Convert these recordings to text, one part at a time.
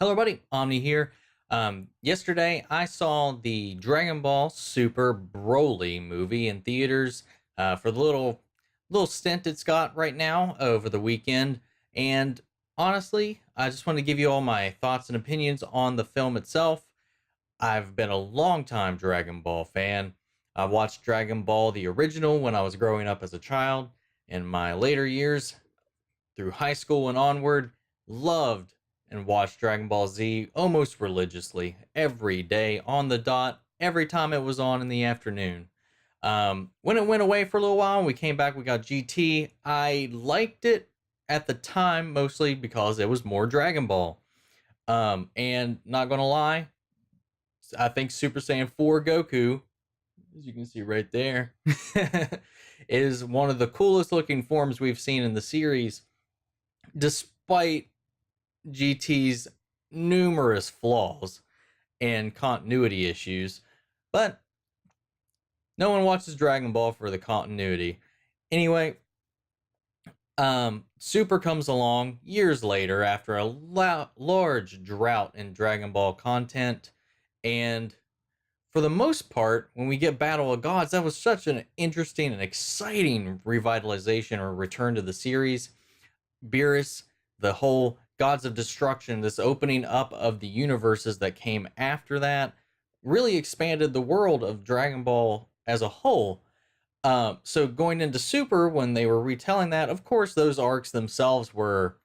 Hello, everybody. Omni here. Yesterday, I saw the Dragon Ball Super Broly movie in theaters for the little stint it's got right now over the weekend. And honestly, I just want to give you all my thoughts and opinions on the film itself. I've been a long time Dragon Ball fan. I watched Dragon Ball the original when I was growing up as a child. In my later years, through high school and onward, loved and watched Dragon Ball Z almost religiously every day on the dot, every time it was on in the afternoon. When it went away for a little while and we came back, we got GT. I liked it at the time mostly because it was more Dragon Ball. And not gonna lie, I think Super Saiyan 4 Goku, as you can see right there, is one of the coolest looking forms we've seen in the series, despite GT's numerous flaws and continuity issues. But no one watches Dragon Ball for the continuity. Anyway, Super comes along years later after a large drought in Dragon Ball content, and for the most part, when we get Battle of Gods, that was such an interesting and exciting revitalization or return to the series. Beerus, the whole Gods of Destruction, this opening up of the universes that came after that, really expanded the world of Dragon Ball as a whole. So going into Super, when they were retelling that, of course, those arcs themselves were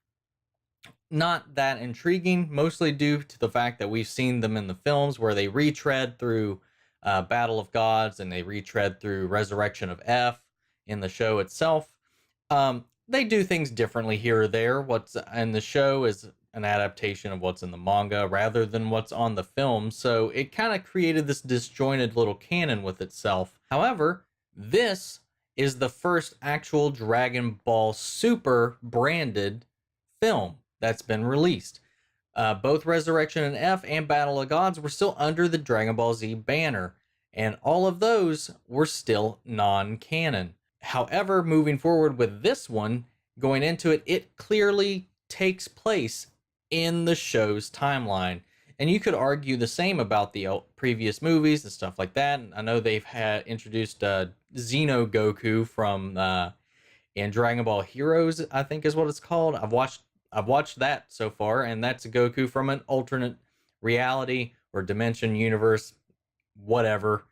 not that intriguing, mostly due to the fact that we've seen them in the films where they retread through Battle of Gods and they retread through Resurrection of F in the show itself. They do things differently here or there. What's in the show is an adaptation of what's in the manga rather than what's on the film, so it kind of created this disjointed little canon with itself. However, this is the first actual Dragon Ball Super branded film that's been released. Both Resurrection and F and Battle of Gods were still under the Dragon Ball Z banner, and all of those were still non-canon. However, moving forward with this one, going into it, it clearly takes place in the show's timeline. And you could argue the same about the previous movies and stuff like that. And I know they've had introduced Xeno Goku from in Dragon Ball Heroes, I think is what it's called. I've watched that so far, and that's a Goku from an alternate reality or dimension, universe, whatever,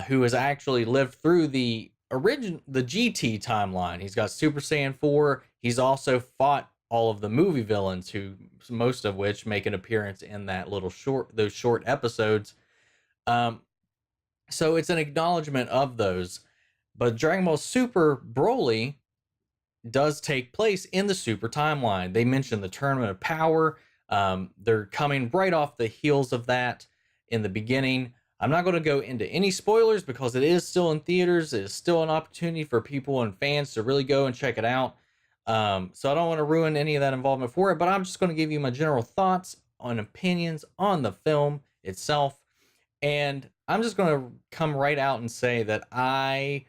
who has actually lived through the GT timeline. He's got Super Saiyan 4. He's also fought all of the movie villains, who most of which make an appearance in those short episodes. So it's an acknowledgement of those. But Dragon Ball Super Broly does take place in the Super timeline. They mentioned the Tournament of Power. They're coming right off the heels of that in the beginning. I'm not going to go into any spoilers because it is still in theaters. It is still an opportunity for people and fans to really go and check it out. So I don't want to ruin any of that involvement for it, but I'm just going to give you my general thoughts on opinions on the film itself. And I'm just going to come right out and say that I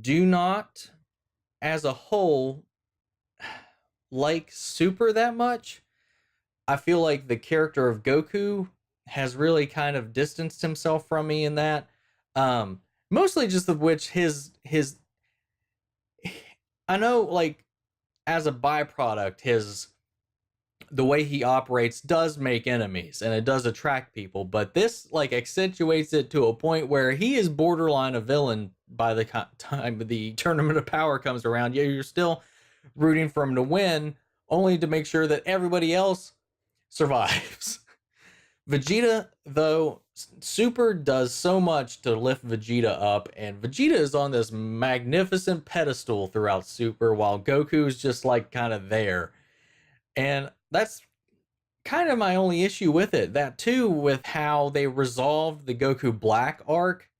do not, as a whole, like Super that much. I feel like the character of Goku has really kind of distanced himself from me in that. Mostly just of which his I know, like, as a byproduct, the way he operates does make enemies and it does attract people, but this like accentuates it to a point where he is borderline a villain by the time the Tournament of Power comes around. Yeah, you're still rooting for him to win, only to make sure that everybody else survives. Vegeta, though, Super does so much to lift Vegeta up, and Vegeta is on this magnificent pedestal throughout Super, while Goku's just like kind of there. And that's kind of my only issue with it. That too, with how they resolved the Goku Black arc,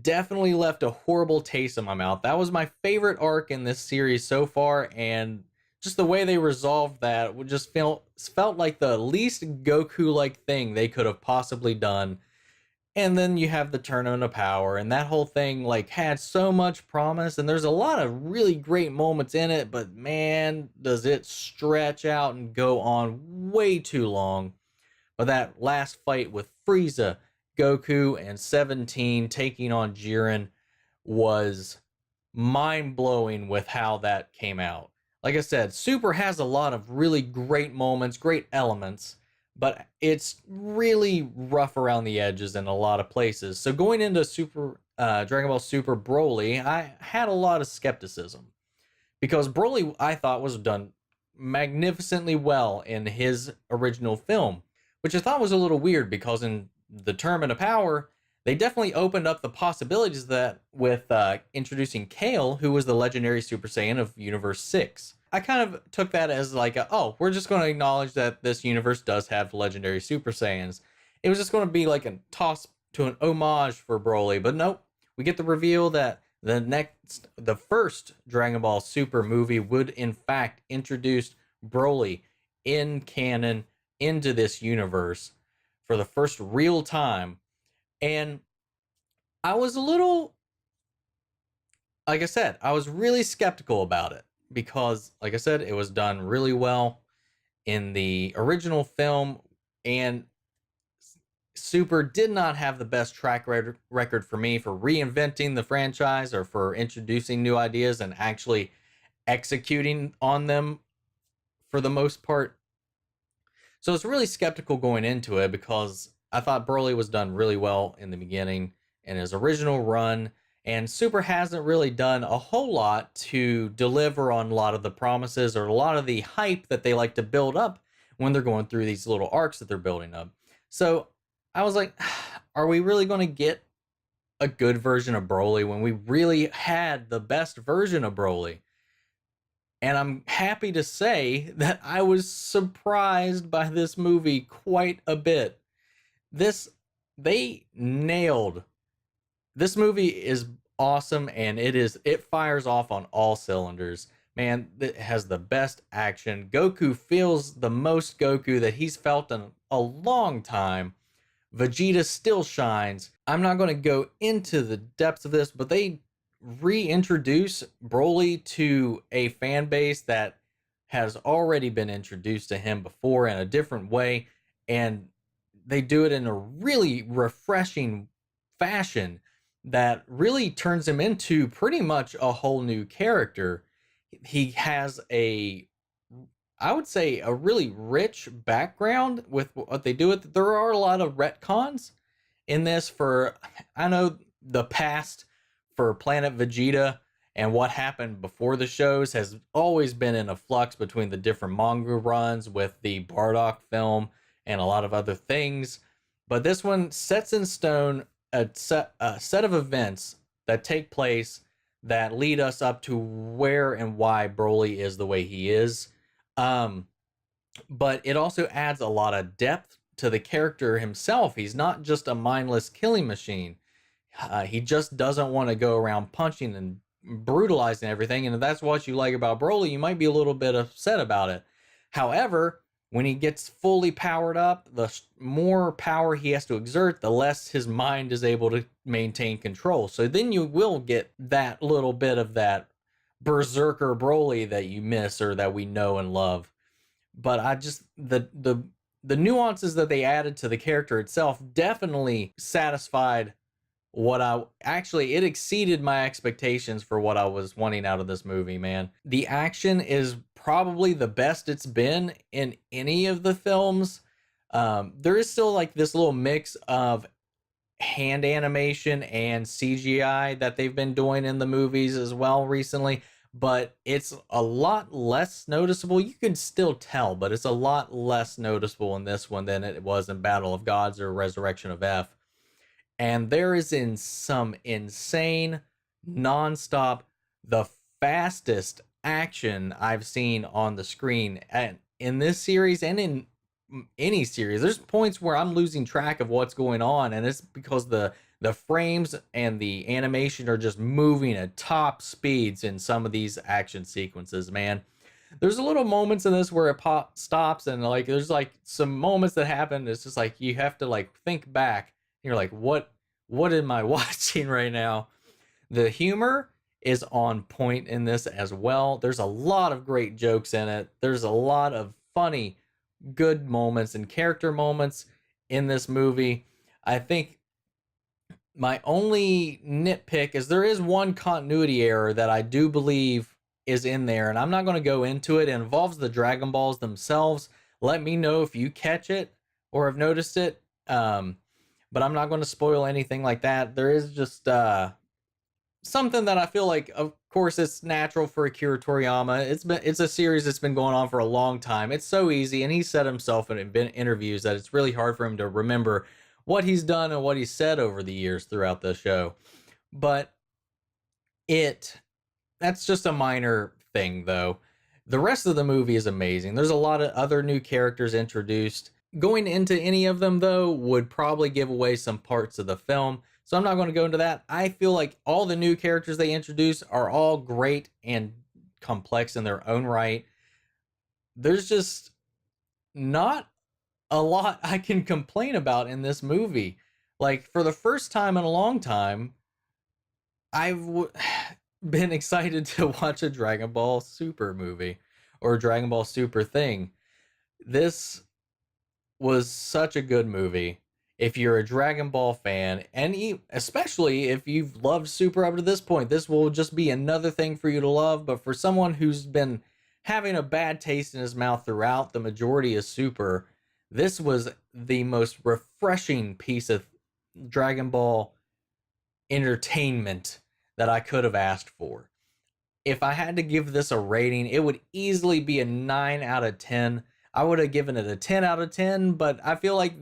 definitely left a horrible taste in my mouth. That was my favorite arc in this series so far, and just the way they resolved that would just felt like the least Goku like thing they could have possibly done. And then you have the Tournament of Power, and that whole thing like had so much promise, and there's a lot of really great moments in it, but man, does it stretch out and go on way too long. But that last fight with Frieza, Goku, and 17 taking on Jiren was mind blowing with how that came out. Like I said, Super has a lot of really great moments, great elements, but it's really rough around the edges in a lot of places. So going into Super Dragon Ball Super Broly, I had a lot of skepticism because Broly I thought was done magnificently well in his original film, which I thought was a little weird because in the Tournament of Power, they definitely opened up the possibilities that with introducing Kale, who was the legendary Super Saiyan of Universe 6. I kind of took that as like, oh, we're just going to acknowledge that this universe does have legendary Super Saiyans. It was just going to be like a toss to an homage for Broly, but nope. We get the reveal that the first Dragon Ball Super movie would in fact introduce Broly in canon into this universe for the first real time. And I was a little, like I said, I was really skeptical about it because, like I said, it was done really well in the original film, and Super did not have the best track record for me for reinventing the franchise or for introducing new ideas and actually executing on them for the most part. So I was really skeptical going into it because I thought Broly was done really well in the beginning in his original run, and Super hasn't really done a whole lot to deliver on a lot of the promises or a lot of the hype that they like to build up when they're going through these little arcs that they're building up. So I was like, are we really going to get a good version of Broly when we really had the best version of Broly? And I'm happy to say that I was surprised by this movie quite a bit. They nailed. This movie is awesome, and it fires off on all cylinders. Man, it has the best action. Goku feels the most Goku that he's felt in a long time. Vegeta still shines. I'm not going to go into the depths of this, but they reintroduce Broly to a fan base that has already been introduced to him before in a different way, and they do it in a really refreshing fashion that really turns him into pretty much a whole new character. He has I would say, a really rich background with what they do. There are a lot of retcons in this for, I know, the past for Planet Vegeta and what happened before the shows has always been in a flux between the different manga runs with the Bardock film and a lot of other things. But this one sets in stone a set of events that take place that lead us up to where and why Broly is the way he is. But it also adds a lot of depth to the character himself. He's not just a mindless killing machine. He just doesn't want to go around punching and brutalizing everything. And if that's what you like about Broly, you might be a little bit upset about it. However, when he gets fully powered up, the more power he has to exert, the less his mind is able to maintain control. So then you will get that little bit of that berserker Broly that you miss or that we know and love. But I just the nuances that they added to the character itself definitely satisfied it exceeded my expectations for what I was wanting out of this movie, man. The action is probably the best it's been in any of the films. There is still like this little mix of hand animation and CGI that they've been doing in the movies as well recently, but it's a lot less noticeable. You can still tell, but it's a lot less noticeable in this one than it was in Battle of Gods or Resurrection of F. And there is in some insane, nonstop, the fastest action I've seen on the screen and in this series and in any series. There's points where I'm losing track of what's going on, and it's because the frames and the animation are just moving at top speeds in some of these action sequences, man. There's a little moments in this where it stops, and like there's like some moments that happen. It's just like you have to like think back. You're like, what am I watching right now? The humor is on point in this as well. There's a lot of great jokes in it. There's a lot of funny, good moments and character moments in this movie. I think my only nitpick is there is one continuity error that I do believe is in there, and I'm not going to go into it. It involves the Dragon Balls themselves. Let me know if you catch it or have noticed it. But I'm not going to spoil anything like that. There is just something that I feel like, of course, it's natural for Akira Toriyama. It's a series that's been going on for a long time. It's so easy, and he said himself in interviews that it's really hard for him to remember what he's done and what he's said over the years throughout the show. But that's just a minor thing, though. The rest of the movie is amazing. There's a lot of other new characters introduced. Going into any of them, though, would probably give away some parts of the film. So I'm not going to go into that. I feel like all the new characters they introduce are all great and complex in their own right. There's just not a lot I can complain about in this movie. Like, for the first time in a long time, I've been excited to watch a Dragon Ball Super movie or a Dragon Ball Super thing. This was such a good movie. If you're a Dragon Ball fan, and especially if you've loved Super up to this point, this will just be another thing for you to love. But for someone who's been having a bad taste in his mouth throughout the majority of Super, this was the most refreshing piece of Dragon Ball entertainment that I could have asked for. If I had to give this a rating, it would easily be a 9 out of 10. I would have given it a 10 out of 10, but I feel like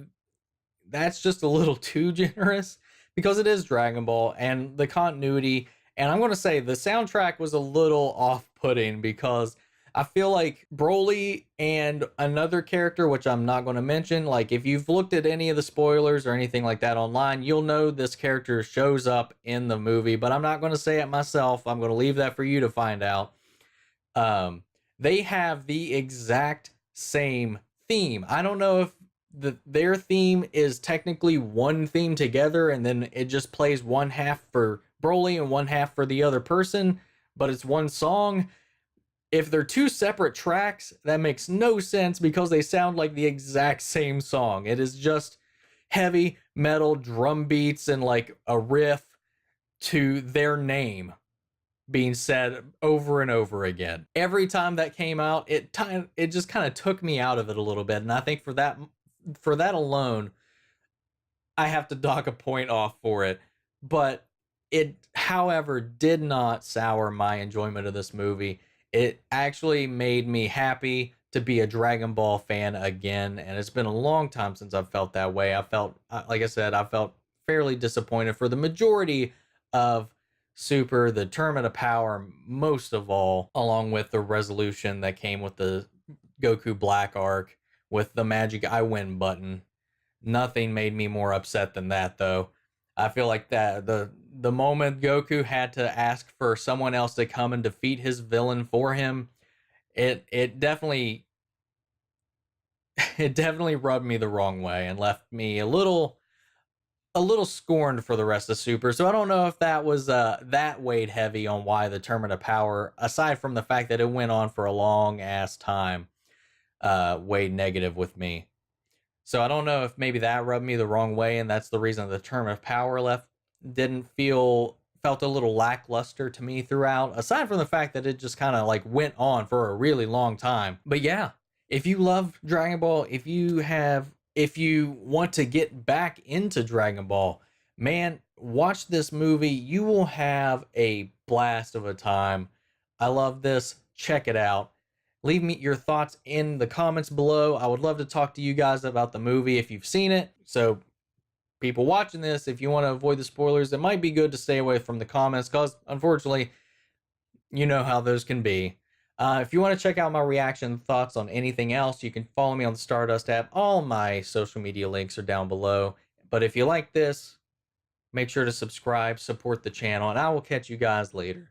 that's just a little too generous because it is Dragon Ball and the continuity. And I'm going to say the soundtrack was a little off-putting because I feel like BROLY and another character, which I'm not going to mention, like if you've looked at any of the spoilers or anything like that online, you'll know this character shows up in the movie, but I'm not going to say it myself. I'm going to leave that for you to find out. They have the exact same theme. I don't know if their theme is technically one theme together and then it just plays one half for Broly and one half for the other person, but it's one song. If they're two separate tracks, that makes no sense because they sound like the exact same song. It is just heavy metal drum beats and like a riff to their name being said over and over again. Every time that came out, it just kind of took me out of it a little bit, and I think for that alone, I have to dock a point off for it. But it, however, did not sour my enjoyment of this movie. It actually made me happy to be a Dragon Ball fan again, and it's been a long time since I've felt that way. I felt, like I said, I felt fairly disappointed for the majority of Super, the Tournament of Power, most of all, along with the resolution that came with the Goku Black arc with the magic I win button. Nothing made me more upset than that, though. I feel like that the moment Goku had to ask for someone else to come and defeat his villain for him, it definitely rubbed me the wrong way and left me a little scorned for the rest of Super. So I don't know if that was that weighed heavy on why the Tournament of Power, aside from the fact that it went on for a long ass time, weighed negative with me. So I don't know if maybe that rubbed me the wrong way, and that's the reason the Tournament of Power felt a little lackluster to me throughout, aside from the fact that it just kind of like went on for a really long time. But yeah, if you love Dragon Ball, if you want to get back into Dragon Ball, man, watch this movie. You will have a blast of a time. I love this. Check it out. Leave me your thoughts in the comments below. I would love to talk to you guys about the movie if you've seen it. So people watching this, if you want to avoid the spoilers, it might be good to stay away from the comments because unfortunately, you know how those can be. If you want to check out my reaction thoughts on anything else, you can follow me on the Stardust app. All my social media links are down below. But if you like this, make sure to subscribe, support the channel, and I will catch you guys later.